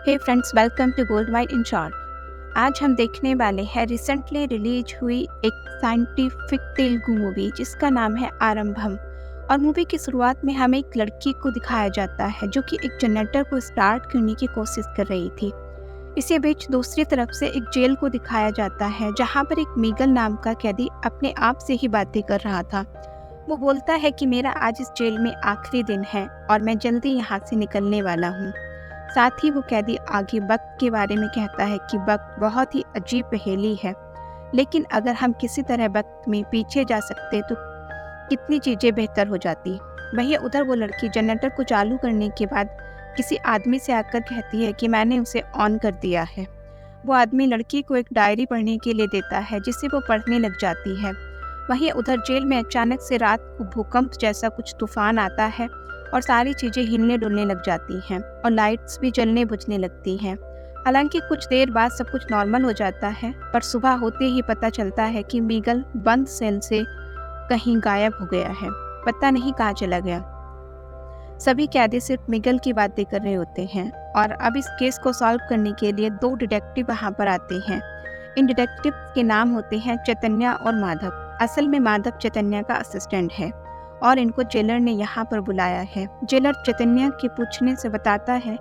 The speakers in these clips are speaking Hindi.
Hey friends, welcome to gold mine in short. आज हम देखने वाले हैं रिसेंटली रिलीज हुई एक साइंटिफिक तेलुगु मूवी जिसका नाम है आरंभम। और मूवी की शुरुआत में हमें एक लड़की को दिखाया जाता है जो कि एक जनरेटर को स्टार्ट करने की कोशिश कर रही थी। इसी बीच दूसरी तरफ से एक जेल को दिखाया जाता है जहाँ पर एक मीगल नाम का कैदी अपने आप से ही बातें कर रहा था। वो बोलता है कि मेरा आज इस जेल में आखिरी दिन है और मैं जल्दी यहाँ से निकलने वाला हूँ। साथ ही वो कैदी आगे वक्त के बारे में कहता है कि वक्त बहुत ही अजीब पहेली है, लेकिन अगर हम किसी तरह वक्त में पीछे जा सकते तो कितनी चीज़ें बेहतर हो जाती। वहीं उधर वो लड़की जनरेटर को चालू करने के बाद किसी आदमी से आकर कहती है कि मैंने उसे ऑन कर दिया है। वो आदमी लड़की को एक डायरी पढ़ने के लिए देता है जिसे वो पढ़ने लग जाती है। वहीं उधर जेल में अचानक से रात को भूकंप जैसा कुछ तूफान आता है और सारी चीज़ें हिलने डुलने लग जाती हैं और लाइट्स भी जलने बुझने लगती हैं। हालांकि कुछ देर बाद सब कुछ नॉर्मल हो जाता है, पर सुबह होते ही पता चलता है कि मीगल बंद सेल से कहीं गायब हो गया है, पता नहीं कहाँ चला गया। सभी कैदी सिर्फ मीगल की बातें कर रहे होते हैं और अब इस केस को सॉल्व करने के लिए दो डिटेक्टिव वहाँ पर आते हैं। इन डिटेक्टिव के नाम होते हैं चैतन्य और माधव। असल में माधव चैतन्य का असिस्टेंट है और इनको जेलर ने यहाँ पर बुलाया है। जेलर चैतन्य के पूछने से बताता है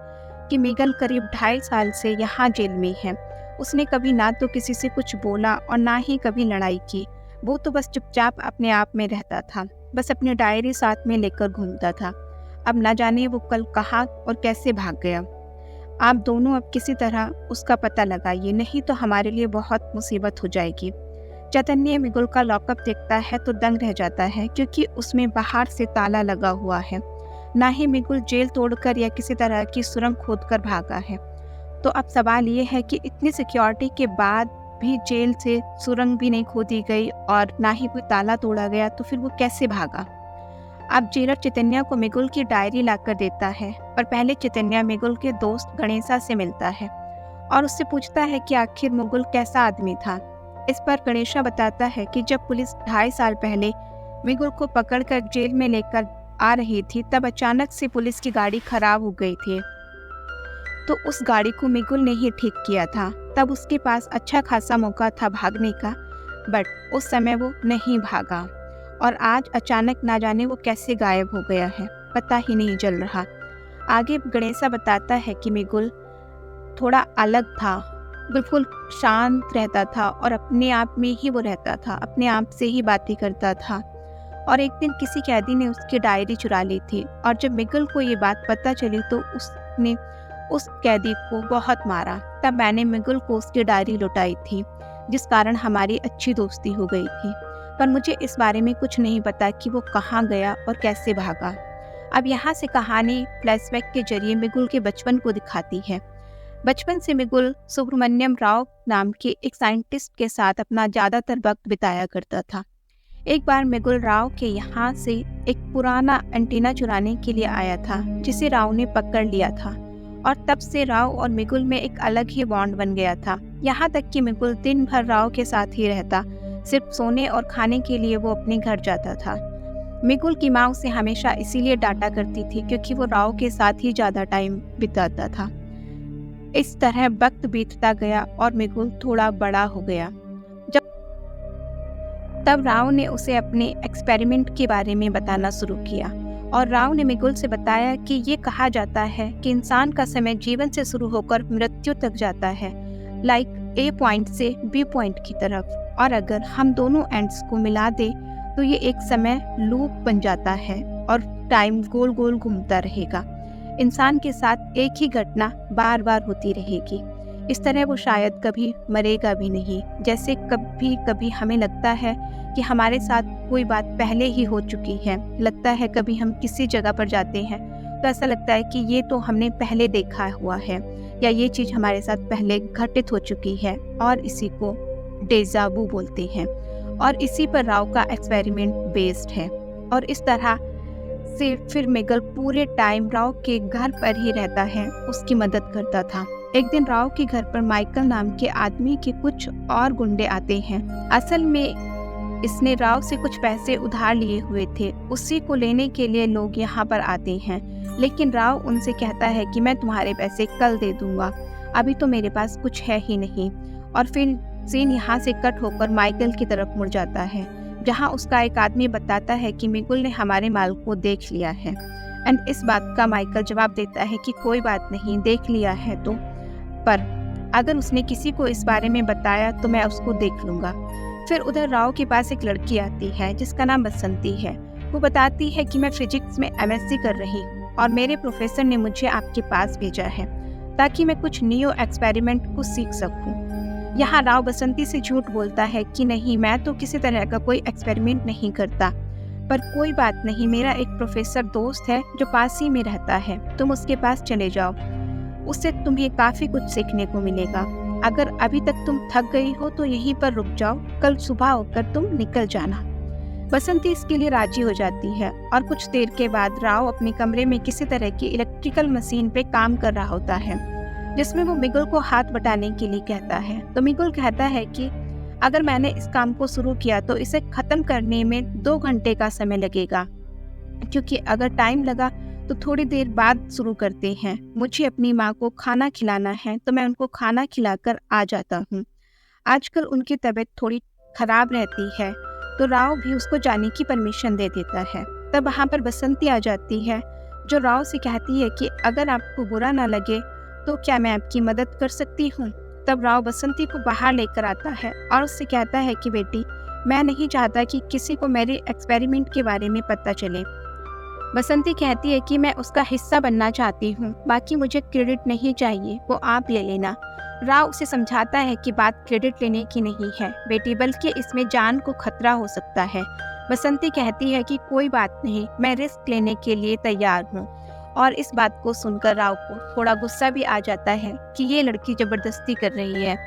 कि मीगल करीब 2.5 साल से यहाँ जेल में है। उसने कभी ना तो किसी से कुछ बोला और ना ही कभी लड़ाई की। वो तो बस चुपचाप अपने आप में रहता था, बस अपनी डायरी साथ में लेकर घूमता था। अब ना जाने वो कल कहाँ और कैसे भाग गया। आप दोनों अब किसी तरह उसका पता लगाइए, नहीं तो हमारे लिए बहुत मुसीबत हो जाएगी। चैतन्य मिगुल का लॉकअप देखता है तो दंग रह जाता है क्योंकि उसमें बाहर से ताला लगा हुआ है। ना ही मिगुल जेल तोड़कर या किसी तरह की सुरंग खोदकर भागा है। तो अब सवाल ये है कि इतनी सिक्योरिटी के बाद भी जेल से सुरंग भी नहीं खोदी गई और ना ही कोई ताला तोड़ा गया, तो फिर वो कैसे भागा। अब जेलर चैतन्य को मिगुल की डायरी लाकर देता है, पर पहले चैतन्य मिगुल के दोस्त गणेशा से मिलता है और उससे पूछता है कि आखिर मिगुल कैसा आदमी था। इस पर गणेशा बताता है कि जब पुलिस 2.5 साल पहले मिगुल को पकड़कर जेल में लेकर आ रही थी, तब अचानक से पुलिस की गाड़ी खराब हो गई थी। तो उस गाड़ी को मिगुल ने ही ठीक किया था। तब उसके पास अच्छा खासा मौका था भागने का, बट उस समय वो नहीं भागा और आज अचानक ना जाने वो कैसे गायब हो गया है, पता ही नहीं चल रहा। आगे गणेशा बताता है कि मिगुल थोड़ा अलग था, बिल्कुल शांत रहता था और अपने आप में ही वो रहता था, अपने आप से ही बातें करता था। और एक दिन किसी कैदी ने उसकी डायरी चुरा ली थी और जब मिगुल को ये बात पता चली तो उसने उस कैदी को बहुत मारा। तब मैंने मिगुल को उसकी डायरी लौटाई थी, जिस कारण हमारी अच्छी दोस्ती हो गई थी। पर मुझे इस बारे में कुछ नहीं पता कि वो कहाँ गया और कैसे भागा। अब यहाँ से कहानी फ्लैशबैक के जरिए मिगुल के बचपन को दिखाती है। बचपन से मिगुल सुब्रमण्यम राव नाम के एक साइंटिस्ट के साथ अपना ज़्यादातर वक्त बिताया करता था। एक बार मिगुल राव के यहाँ से एक पुराना एंटीना चुराने के लिए आया था, जिसे राव ने पकड़ लिया था और तब से राव और मिगुल में एक अलग ही बॉन्ड बन गया था। यहाँ तक कि मिगुल दिन भर राव के साथ ही रहता, सिर्फ सोने और खाने के लिए वो अपने घर जाता था। मिगुल की माँ उसे हमेशा इसीलिए डांटा करती थी क्योंकि वो राव के साथ ही ज़्यादा टाइम बिताता था। इस तरह वक्त बीतता गया और मिगुल थोड़ा बड़ा हो गया। तब राव ने उसे अपने एक्सपेरिमेंट के बारे में बताना शुरू किया और राव ने मिगुल से बताया कि ये कहा जाता है कि इंसान का समय जीवन से शुरू होकर मृत्यु तक जाता है, लाइक ए पॉइंट से बी पॉइंट की तरफ, और अगर हम दोनों एंड्स को मिला दें तो ये एक समय लूप बन जाता है और टाइम गोल गोल घूमता रहेगा। इंसान के साथ एक ही घटना बार बार होती रहेगी। इस तरह वो शायद कभी मरेगा भी नहीं। जैसे कभी कभी हमें लगता है कि हमारे साथ कोई बात पहले ही हो चुकी है। लगता है कभी हम किसी जगह पर जाते हैं तो ऐसा लगता है कि ये तो हमने पहले देखा हुआ है या ये चीज़ हमारे साथ पहले घटित हो चुकी है, और इसी को डेजा वू बोलते हैं। और इसी पर राव का एक्सपेरिमेंट बेस्ड है। और इस तरह से फिर मिगुल पूरे टाइम राव के घर पर ही रहता है, उसकी मदद करता था। एक दिन राव के घर पर माइकल नाम के आदमी के कुछ और गुंडे आते हैं। असल में इसने राव से कुछ पैसे उधार लिए हुए थे, उसी को लेने के लिए लोग यहाँ पर आते हैं। लेकिन राव उनसे कहता है कि मैं तुम्हारे पैसे कल दे दूंगा, अभी तो मेरे पास कुछ है ही नहीं। और फिर सीन यहाँ से कट होकर माइकल की तरफ मुड़ जाता है, जहाँ उसका एक आदमी बताता है कि मिगुल ने हमारे माल को देख लिया है। एंड इस बात का माइकल जवाब देता है कि कोई बात नहीं, देख लिया है तो, पर अगर उसने किसी को इस बारे में बताया तो मैं उसको देख लूंगा। फिर उधर राव के पास एक लड़की आती है जिसका नाम बसंती है। वो बताती है कि मैं फिजिक्स में एमएससी कर रही हूँ और मेरे प्रोफेसर ने मुझे आपके पास भेजा है ताकि मैं कुछ न्यू एक्सपेरिमेंट को सीख सकूं। यहाँ राव बसंती से झूठ बोलता है कि नहीं, मैं तो किसी तरह का कोई एक्सपेरिमेंट नहीं करता, पर कोई बात नहीं, मेरा एक प्रोफेसर दोस्त है जो पास ही में रहता है, तुम उसके पास चले जाओ, उससे तुम्हें काफ़ी कुछ सीखने को मिलेगा। अगर अभी तक तुम थक गई हो तो यहीं पर रुक जाओ, कल सुबह होकर तुम निकल जाना। बसंती इसके लिए राजी हो जाती है और कुछ देर के बाद राव अपने कमरे में किसी तरह की इलेक्ट्रिकल मशीन पे काम कर रहा होता है, जिसमें वो मिगुल को हाथ बटाने के लिए कहता है। तो मिगुल कहता है कि अगर मैंने इस काम को शुरू किया तो इसे खत्म करने में 2 घंटे का समय लगेगा, क्योंकि अगर टाइम लगा तो थोड़ी देर बाद शुरू करते हैं। मुझे अपनी माँ को खाना खिलाना है तो मैं उनको खाना खिलाकर आ जाता हूँ। आजकल उनकी तबीयत थोड़ी खराब रहती है, तो राव भी उसको जाने की परमिशन दे देता है। तब वहाँ पर बसंती आ जाती है जो राव से कहती है कि अगर आपको बुरा ना लगे तो क्या मैं आपकी मदद कर सकती हूँ। तब राव बसंती को बाहर लेकर आता है और उससे कहता है कि बेटी, मैं नहीं चाहता कि किसी को मेरे एक्सपेरिमेंट के बारे में पता चले। बसंती कहती है कि मैं उसका हिस्सा बनना चाहती हूँ, बाकी मुझे क्रेडिट नहीं चाहिए, वो आप ले लेना। राव उसे समझाता है कि बात क्रेडिट लेने की नहीं है बेटी, बल्कि इसमें जान को खतरा हो सकता है। बसंती कहती है कि कोई बात नहीं, मैं रिस्क लेने के लिए तैयार हूँ। और इस बात को सुनकर राव को थोड़ा गुस्सा भी आ जाता है कि ये लड़की जबरदस्ती कर रही है,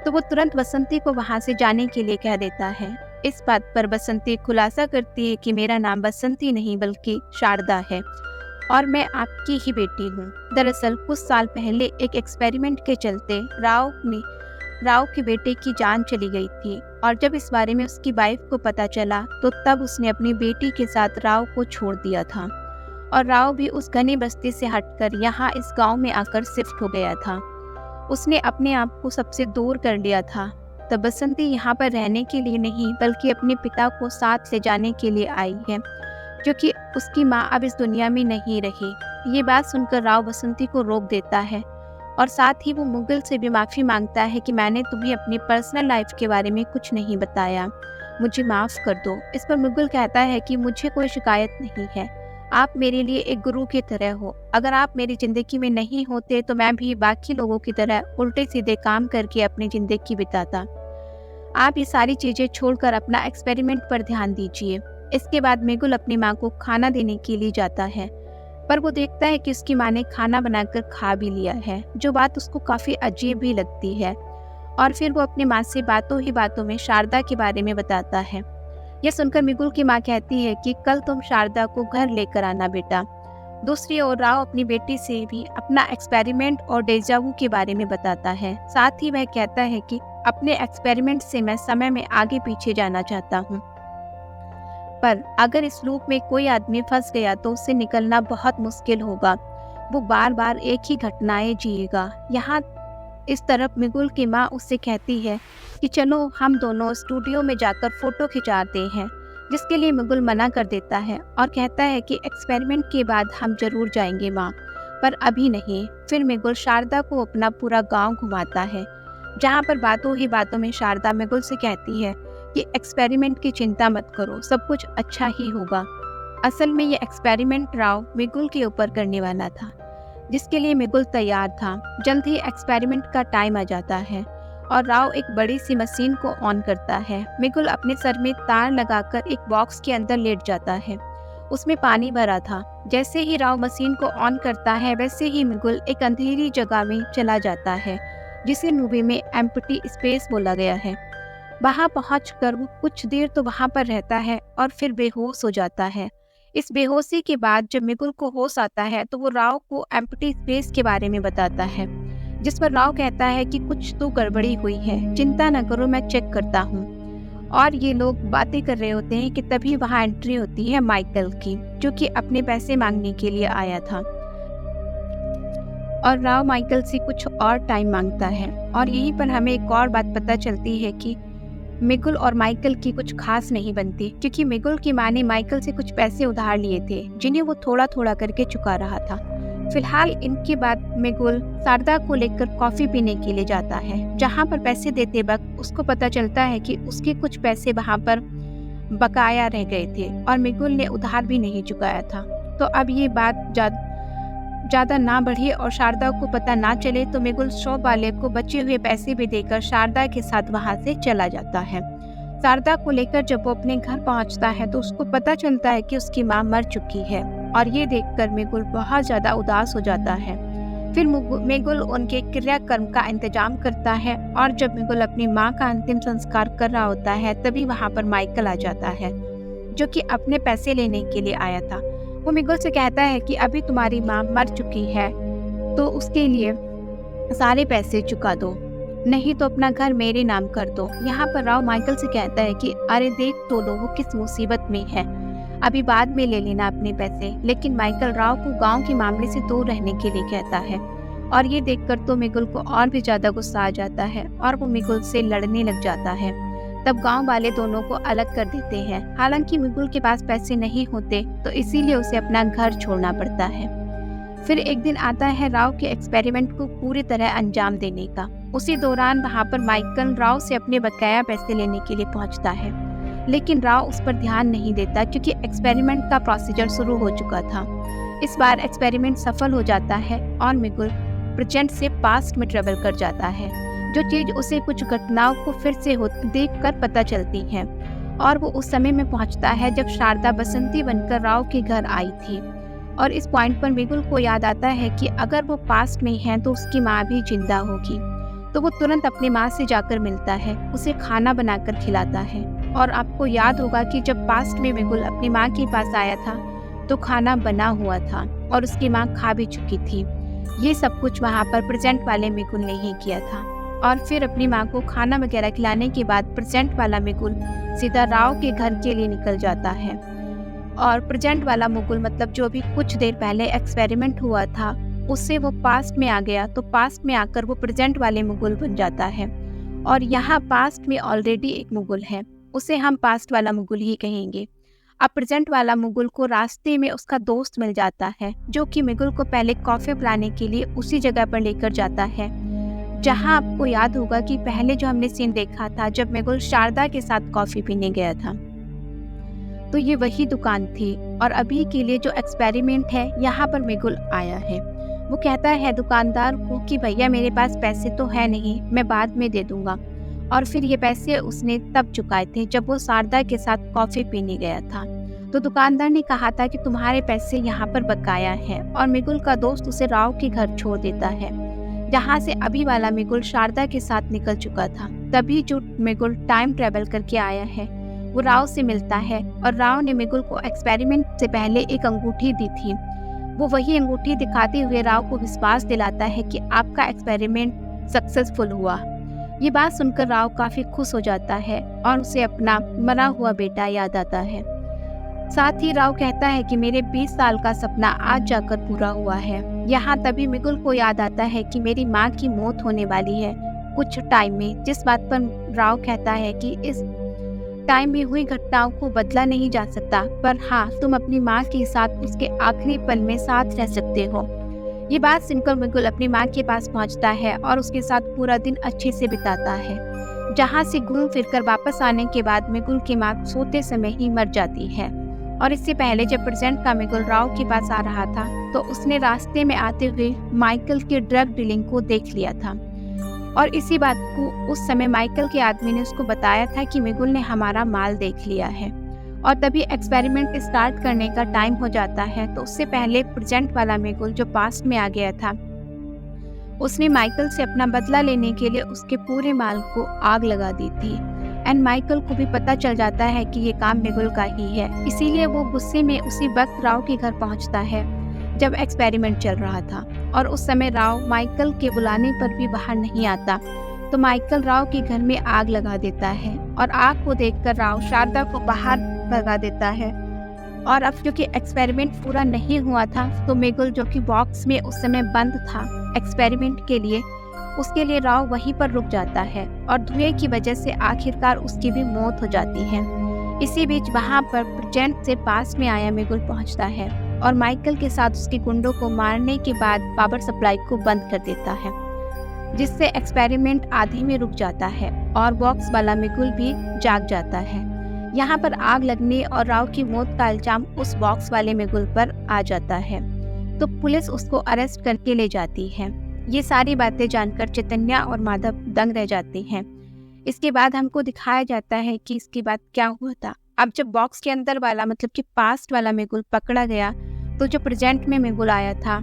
तो वो तुरंत बसंती को वहाँ से जाने के लिए कह देता है। इस बात पर बसंती खुलासा करती है कि मेरा नाम बसंती नहीं बल्कि शारदा है और मैं आपकी ही बेटी हूँ। दरअसल कुछ साल पहले एक एक्सपेरिमेंट के चलते राव के बेटे की जान चली गई थी और जब इस बारे में उसकी वाइफ को पता चला तो तब उसने अपनी बेटी के साथ राव को छोड़ दिया था और राव भी उस घनी बस्ती से हटकर यहाँ इस गांव में आकर शिफ्ट हो गया था। उसने अपने आप को सबसे दूर कर लिया था। तब बसंती यहाँ पर रहने के लिए नहीं बल्कि अपने पिता को साथ ले जाने के लिए आई है, क्योंकि उसकी माँ अब इस दुनिया में नहीं रही। ये बात सुनकर राव बसंती को रोक देता है और साथ ही वो मुगल से भी माफ़ी मांगता है कि मैंने तुम्हें अपनी पर्सनल लाइफ के बारे में कुछ नहीं बताया, मुझे माफ़ कर दो। इस पर मुगल कहता है कि मुझे कोई शिकायत नहीं है, आप मेरे लिए एक गुरु की तरह हो। अगर आप मेरी ज़िंदगी में नहीं होते तो मैं भी बाकी लोगों की तरह उल्टे सीधे काम करके अपनी ज़िंदगी बिताता। आप ये सारी चीज़ें छोड़कर अपना एक्सपेरिमेंट पर ध्यान दीजिए। इसके बाद मिगुल अपनी माँ को खाना देने के लिए जाता है, पर वो देखता है कि उसकी माँ ने खाना बनाकर खा भी लिया है, जो बात उसको काफ़ी अजीब भी लगती है। और फिर वो अपनी माँ से बातों ही बातों में शारदा के बारे में बताता है। यह सुनकर मिगुल की माँ कहती है कि कल तुम शारदा को घर लेकर आना बेटा। दूसरी ओर राव अपनी बेटी से भी अपना एक्सपेरिमेंट और डेजावू के बारे में बताता है। साथ ही वह कहता है कि अपने एक्सपेरिमेंट से मैं समय में आगे पीछे जाना चाहता हूँ, पर अगर इस लूप में कोई आदमी फंस गया तो उससे निकलना बहुत मुश्किल होगा। वो बार बार एक ही घटनाएं जिएगा। यहाँ इस तरफ मिगुल की माँ उससे कहती है कि चलो हम दोनों स्टूडियो में जाकर फोटो खिंचाते हैं, जिसके लिए मिगुल मना कर देता है और कहता है कि एक्सपेरिमेंट के बाद हम जरूर जाएंगे माँ, पर अभी नहीं। फिर मिगुल शारदा को अपना पूरा गांव घुमाता है, जहाँ पर बातों ही बातों में शारदा मिगुल से कहती है कि एक्सपेरिमेंट की चिंता मत करो, सब कुछ अच्छा ही होगा। असल में ये एक्सपेरिमेंट राव मिगुल के ऊपर करने वाला था, जिसके लिए मिगुल तैयार था। जल्द ही एक्सपेरिमेंट का टाइम आ जाता है और राव एक बड़ी सी मशीन को ऑन करता है। मिगुल अपने सर में तार लगाकर एक बॉक्स के अंदर लेट जाता है, उसमें पानी भरा था। जैसे ही राव मशीन को ऑन करता है वैसे ही मिगुल एक अंधेरी जगह में चला जाता है, जिसे मूवी में एम्प्टी स्पेस बोला गया है। वहाँ पहुंचकर वो कुछ देर तो वहाँ पर रहता है और फिर बेहोश हो जाता है। इस बेहोशी के बाद जब मिगुल को होश आता है तो वो राव को एम्प्टी स्पेस के बारे में बताता है, जिस पर राव कहता है कि कुछ तो गड़बड़ी हुई है, चिंता न करो मैं चेक करता हूँ। और ये लोग बातें कर रहे होते हैं कि तभी वहाँ एंट्री होती है माइकल की, जो कि अपने पैसे मांगने के लिए आया था। और राव माइकल से कुछ और टाइम मांगता है। और यहीं पर हमें एक और बात पता चलती है कि मिगुल और माइकल की कुछ खास नहीं बनती, क्योंकि मिगुल की माँ ने माइकल से कुछ पैसे उधार लिए थे जिन्हें वो थोड़ा थोड़ा करके चुका रहा था। फिलहाल इनके बाद मिगुल शारदा को लेकर कॉफी पीने के लिए जाता है, जहाँ पर पैसे देते वक्त उसको पता चलता है कि उसके कुछ पैसे वहाँ पर बकाया रह गए थे और मिगुल ने उधार भी नहीं चुकाया था। तो अब ये बात ज्यादा ना बढ़े और शारदा को पता ना चले, तो मिगुल शॉप वाले को बचे हुए पैसे भी देकर शारदा के साथ वहाँ से चला जाता है। शारदा को लेकर जब वो अपने घर पहुँचता है तो उसको पता चलता है कि उसकी माँ मर चुकी है, और ये देखकर मिगुल बहुत ज्यादा उदास हो जाता है। फिर मिगुल उनके क्रियाकर्म का इंतजाम करता है, और जब मिगुल अपनी माँ का अंतिम संस्कार कर रहा होता है तभी वहाँ पर माइकल आ जाता है, जो कि अपने पैसे लेने के लिए आया था। वो मिगुल से कहता है कि अभी तुम्हारी माँ मर चुकी है तो उसके लिए सारे पैसे चुका दो, नहीं तो अपना घर मेरे नाम कर दो। यहाँ पर राव माइकल से कहता है कि अरे देख तो लो वो किस मुसीबत में है, अभी बाद में ले लेना अपने पैसे। लेकिन माइकल राव को गांव के मामले से दूर रहने के लिए कहता है, और ये देखकर तो मिगुल को और भी ज्यादा गुस्सा आ जाता है और वो मिगुल से लड़ने लग जाता है। तब गांव वाले दोनों को अलग कर देते हैं। हालांकि मिगुल के पास पैसे नहीं होते तो इसीलिए उसे अपना घर छोड़ना पड़ता है। फिर एक दिन आता है राव के एक्सपेरिमेंट को पूरी तरह अंजाम देने का। उसी दौरान वहाँ पर माइकल राव से अपने बकाया पैसे लेने के लिए पहुँचता है, लेकिन राव उस पर ध्यान नहीं देता क्योंकि एक्सपेरिमेंट का प्रोसीजर शुरू हो चुका था। इस बार एक्सपेरिमेंट सफल हो जाता है और मिगुल प्रेजेंट से पास्ट में ट्रेवल कर जाता है, जो चीज उसे कुछ घटनाओं को फिर से देखकर पता चलती है। और वो उस समय में पहुंचता है जब शारदा बसंती बनकर राव के घर आई थी। और इस पॉइंट पर मिगुल को याद आता है कि अगर वो पास्ट में है तो उसकी माँ भी जिंदा होगी। तो वो तुरंत अपनी माँ से जाकर मिलता है, उसे खाना बनाकर खिलाता है। और आपको याद होगा कि जब पास्ट में मिगुल अपनी माँ के पास आया था तो खाना बना हुआ था और उसकी माँ खा भी चुकी थी। ये सब कुछ वहाँ पर प्रेजेंट वाले मिगुल ने ही किया था। और फिर अपनी माँ को खाना वगैरह खिलाने के बाद प्रेजेंट वाला मिगुल सीधा राव के घर के लिए निकल जाता है। और प्रेजेंट वाला मुगुल मतलब जो भी कुछ देर पहले एक्सपेरिमेंट हुआ था उससे वो पास्ट में आ गया, तो पास्ट में आकर वो प्रेजेंट वाले मुगुल बन जाता है। और यहाँ पास्ट में ऑलरेडी एक मुगुल है, उसे हम पास्ट वाला मुगुल ही कहेंगे। अब प्रेजेंट वाला मुगुल को रास्ते में उसका दोस्त मिल जाता है, जो कि मुगुल को पहले कॉफी पिलाने के लिए उसी जगह पर लेकर जाता है जहां आपको याद होगा कि पहले जो हमने सीन देखा था जब मुगुल शारदा के साथ कॉफी पीने गया था। तो ये वही दुकान थी। और अभी के लिए जो एक्सपेरिमेंट है यहाँ पर मुगुल आया है। वो कहता है दुकानदार को कि भैया मेरे पास पैसे तो है नहीं, मैं बाद में दे दूंगा। और फिर ये पैसे उसने तब चुकाए थे जब वो शारदा के साथ कॉफी पीने गया था। तो दुकानदार ने कहा था कि तुम्हारे पैसे यहाँ पर बकाया है, और मुगुल का दोस्त उसे राव के घर छोड़ देता है, जहाँ से अभी वाला मुगुल शारदा के साथ निकल चुका था। तभी जो मुगुल टाइम ट्रेवल करके आया है वो राव से मिलता है, और राव ने मुगुल को एक्सपेरिमेंट से पहले एक अंगूठी दी थी। वो वही अंगूठी दिखाते हुए राव को विश्वास दिलाता है कि आपका एक्सपेरिमेंट सक्सेसफुल हुआ। ये बात सुनकर राव काफी खुश हो जाता है और उसे अपना मरा हुआ बेटा याद आता है। साथ ही राव कहता है कि मेरे 20 साल का सपना आज जाकर पूरा हुआ है। यहाँ तभी मुगुल को याद आता है कि मेरी माँ की मौत होने वाली है कुछ टाइम में, जिस बात पर राव कहता है कि इस टाइम में हुई घटनाओं को बदला नहीं जा सकता, पर हाँ तुम अपनी माँ के साथ उसके आखिरी पल में साथ रह सकते हो। ये बात सुनकर मुगुल अपनी माँ के पास पहुँचता है और उसके साथ पूरा दिन अच्छे से बिताता है। जहाँ से घूम फिरकर वापस आने के बाद मुगुल की माँ सोते समय ही मर जाती है। और इससे पहले जब प्रेजेंट का मुगुल राव के पास आ रहा था तो उसने रास्ते में आते हुए माइकल की ड्रग डीलिंग को देख लिया था, और इसी बात को उस समय माइकल के आदमी ने उसको बताया था कि मुगुल ने हमारा माल देख लिया है। और तभी एक्सपेरिमेंट स्टार्ट करने का टाइम हो जाता है। तो उससे पहले प्रेजेंट वाला मुगुल जो पास्ट में आ गया था उसने माइकल से अपना बदला लेने के लिए उसके पूरे माल को आग लगा दी थी। एंड माइकल को भी पता चल जाता है कि ये काम मुगुल का ही है, इसीलिए वो गुस्से में उसी वक्त राव के घर पहुंचता है जब एक्सपेरिमेंट चल रहा था। और उस समय राव माइकल के बुलाने पर भी बाहर नहीं आता, तो माइकल राव के घर में आग लगा देता है। और आग को देखकर राव शारदा को बाहर भगा देता है। और अब क्योंकि एक्सपेरिमेंट पूरा नहीं हुआ था तो मुगुल जो कि बॉक्स में उस समय बंद था एक्सपेरिमेंट के लिए, उसके लिए राव वहीं पर रुक जाता है और धुएं की वजह से आखिरकार उसकी भी मौत हो जाती है। इसी बीच वहां पर प्रेजेंट से पास में आया मेगुल पहुंचता है और माइकल के साथ उसके गुंडों को मारने के बाद पावर सप्लाई को बंद कर देता है, जिससे एक्सपेरिमेंट आधे में रुक जाता है और बॉक्स वाला मेगुल भी जाग जाता है। यहाँ पर आग लगने और राव की मौत का इल्जाम उस बॉक्स वाले मेगुल पर आ जाता है, तो पुलिस उसको अरेस्ट करके ले जाती है। ये सारी बातें जानकर चैतन्या और माधव दंग रह जाते हैं। इसके बाद हमको दिखाया जाता है कि इसके बाद क्या हुआ था। अब जब बॉक्स के अंदर वाला मतलब कि पास्ट वाला मेगुल पकड़ा गया, तो जो प्रेजेंट में मेगुल आया था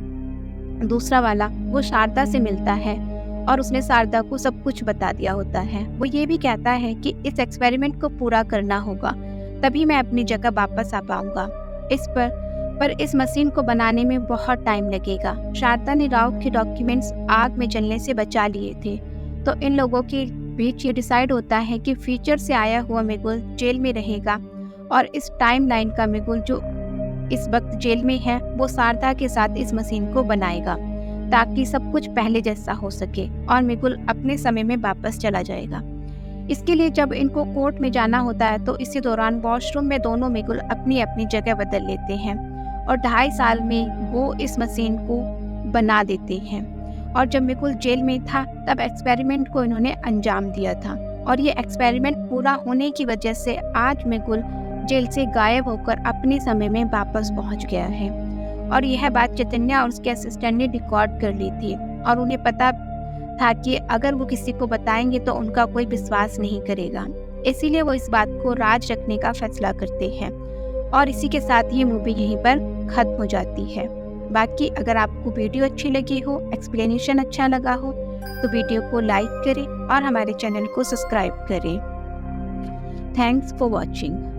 दूसरा वाला, वो शारदा से मिलता है और उसने शारदा को सब कुछ बता दिया होता है। वो ये भी कहता है कि इस एक्सपेरिमेंट को पूरा करना होगा, तभी मैं अपनी जगह वापस आ पाऊंगा। इस पर इस मशीन को बनाने में बहुत टाइम लगेगा। शारदा ने राव के डॉक्यूमेंट्स आग में जलने से बचा लिए थे, तो इन लोगों के बीच ये डिसाइड होता है कि फ्यूचर से आया हुआ मेगुल जेल में रहेगा और इस टाइमलाइन का मेगुल जो इस वक्त जेल में है वो शारदा के साथ इस मशीन को बनाएगा, ताकि सब कुछ पहले जैसा हो सके और मेगुल अपने समय में वापस चला जाएगा। इसके लिए जब इनको कोर्ट में जाना होता है, तो इसी दौरान वॉशरूम में दोनों मेगुल अपनी अपनी जगह बदल लेते हैं और 2.5 साल में वो इस मशीन को बना देते हैं। और जब मेगुल जेल में था तब एक्सपेरिमेंट को इन्होंने अंजाम दिया था और ये एक्सपेरिमेंट पूरा होने की वजह से आज मेगुल जेल से गायब होकर अपने समय में वापस पहुंच गया है। और यह बात चैतन्या और उसके असिस्टेंट ने रिकॉर्ड कर ली थी और उन्हें पता था कि अगर वो किसी को बताएंगे तो उनका कोई विश्वास नहीं करेगा, इसीलिए वो इस बात को राज रखने का फैसला करते हैं। और इसी के साथ ये मूवी यहीं पर खत्म हो जाती है। बाकी अगर आपको वीडियो अच्छी लगी हो, एक्सप्लेनेशन अच्छा लगा हो, तो वीडियो को लाइक करें और हमारे चैनल को सब्सक्राइब करें। Thanks for watching.